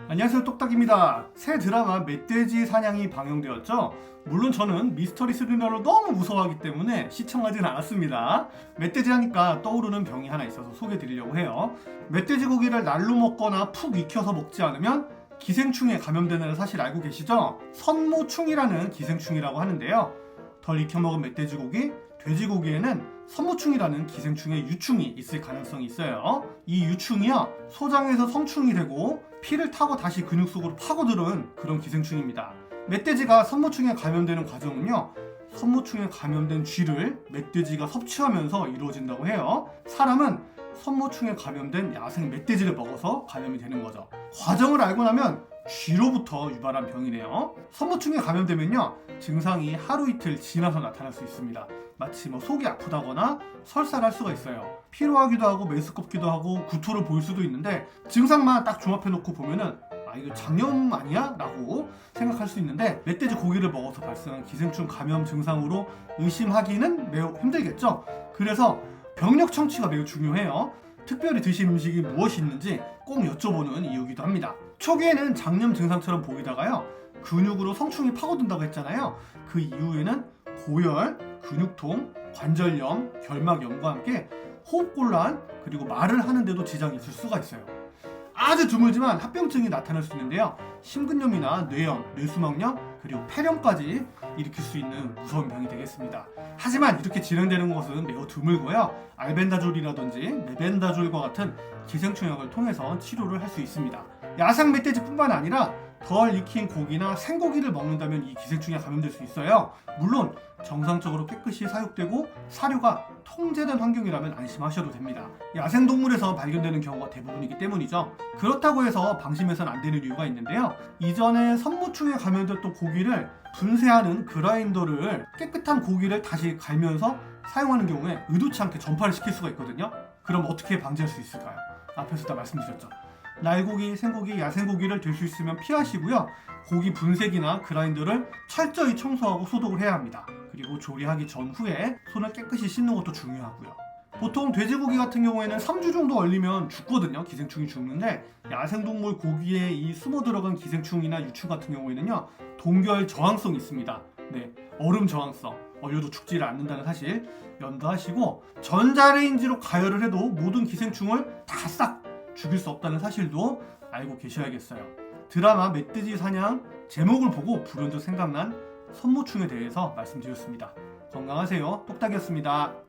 안녕하세요, 똑딱입니다. 새 드라마 멧돼지 사냥이 방영되었죠. 물론 저는 미스터리 스릴러를 너무 무서워하기 때문에 시청하진 않았습니다. 멧돼지 하니까 떠오르는 병이 하나 있어서 소개해드리려고 해요. 멧돼지 고기를 날로 먹거나 푹 익혀서 먹지 않으면 기생충에 감염되는 사실 알고 계시죠? 선모충이라는 기생충이라고 하는데요. 덜 익혀 먹은 멧돼지 고기, 돼지고기에는 선모충이라는 기생충의 유충이 있을 가능성이 있어요. 이 유충이요, 소장에서 성충이 되고 피를 타고 다시 근육 속으로 파고드는 그런 기생충입니다. 멧돼지가 선모충에 감염되는 과정은요, 선모충에 감염된 쥐를 멧돼지가 섭취하면서 이루어진다고 해요. 사람은 선모충에 감염된 야생 멧돼지를 먹어서 감염이 되는 거죠. 과정을 알고 나면 쥐로부터 유발한 병이네요. 선모충에 감염되면요, 증상이 하루 이틀 지나서 나타날 수 있습니다. 마치 속이 아프다거나 설사를 할 수가 있어요. 피로하기도 하고 메스껍기도 하고 구토를 보일 수도 있는데, 증상만 딱 종합해 놓고 보면은 이거 장염 아니야? 라고 생각할 수 있는데, 멧돼지 고기를 먹어서 발생한 기생충 감염 증상으로 의심하기는 매우 힘들겠죠. 그래서 병력 청취가 매우 중요해요. 특별히 드신 음식이 무엇이 있는지 꼭 여쭤보는 이유기도 합니다. 초기에는 장염 증상처럼 보이다가요, 근육으로 성충이 파고든다고 했잖아요. 그 이후에는 고열, 근육통, 관절염, 결막염과 함께 호흡곤란, 그리고 말을 하는데도 지장이 있을 수가 있어요. 아주 드물지만 합병증이 나타날 수 있는데요, 심근염이나 뇌염, 뇌수막염, 그리고 폐렴까지 일으킬 수 있는 무서운 병이 되겠습니다. 하지만 이렇게 진행되는 것은 매우 드물고요, 알벤다졸이라든지 메벤다졸과 같은 기생충약을 통해서 치료를 할 수 있습니다. 야생 멧돼지뿐만 아니라 덜 익힌 고기나 생고기를 먹는다면 이 기생충에 감염될 수 있어요. 물론 정상적으로 깨끗이 사육되고 사료가 통제된 환경이라면 안심하셔도 됩니다. 야생동물에서 발견되는 경우가 대부분이기 때문이죠. 그렇다고 해서 방심해서는 안 되는 이유가 있는데요, 이전에 선모충에 감염됐던 고기를 분쇄하는 그라인더를 깨끗한 고기를 다시 갈면서 사용하는 경우에 의도치 않게 전파를 시킬 수가 있거든요. 그럼 어떻게 방지할 수 있을까요? 앞에서 다 말씀드렸죠. 날고기, 생고기, 야생고기를 될 수 있으면 피하시고요, 고기 분쇄기나 그라인더를 철저히 청소하고 소독을 해야 합니다. 그리고 조리하기 전후에 손을 깨끗이 씻는 것도 중요하고요. 보통 돼지고기 같은 경우에는 3주 정도 얼리면 죽거든요. 기생충이 죽는데, 야생동물 고기에 이 숨어 들어간 기생충이나 유충 같은 경우에는요, 동결 저항성이 있습니다. 네, 얼음 저항성, 얼려도 죽지를 않는다는 사실 염두하시고, 전자레인지로 가열을 해도 모든 기생충을 다 싹 죽일 수 없다는 사실도 알고 계셔야겠어요. 드라마 멧돼지 사냥 제목을 보고 불현듯 생각난 선모충에 대해서 말씀드렸습니다. 건강하세요. 똑딱이었습니다.